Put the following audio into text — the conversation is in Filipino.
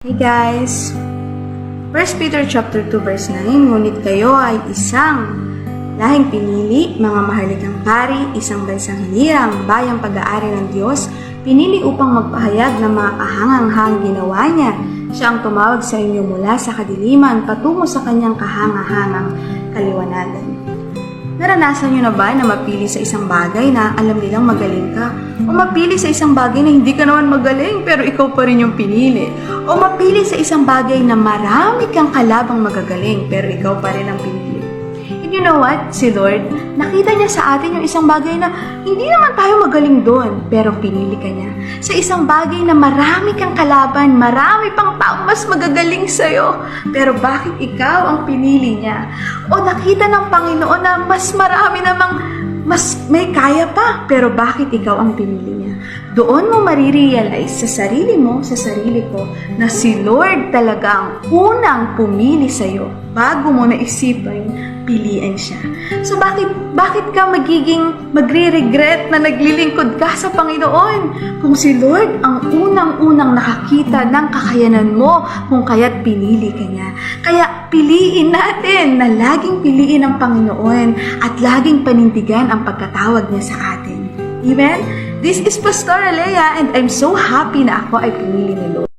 Hey guys! 1 Peter chapter 2 verse 9, ngunit kayo ay isang lahing pinili, mga mahalikang pari, isang bansang hinirang, bayang pag-aari ng Diyos, pinili upang magpahayag ng mga kahangang-hang ginawa niya. Siya ang tumawag sa inyo mula sa kadiliman patungo sa kanyang kahangahangang kaliwanagan. Naranasan niyo na ba na mapili sa isang bagay na alam nilang magaling ka? O mapili sa isang bagay na hindi ka naman magaling pero ikaw pa rin yung pinili? O mapili sa isang bagay na marami kang kalabang magagaling pero ikaw pa rin ang pinili? And you know what? Si Lord, nakita niya sa atin yung isang bagay na hindi naman tayo magaling doon pero pinili ka niya. Sa isang bagay na marami kang kalaban, marami pang taong mas magagaling sa'yo pero bakit ikaw ang pinili niya? O nakita ng Panginoon na mas marami namang mas may kaya pa, pero bakit ikaw ang pinili niya? Doon mo marirealize sa sarili mo, sa sarili ko, na si Lord talaga ang unang pumili sa'yo bago mo naisipin piliin siya. So bakit ka magre-regret na naglilingkod ka sa Panginoon? Kung si Lord ang unang-unang nakakita ng kakayanan mo, kung kaya't pinili ka niya. Kaya piliin natin na laging piliin ang Panginoon at laging panindigan ang pagkatawag niya sa atin. Amen? This is Pastor Alea and I'm so happy na ako ay pinili ni Lord.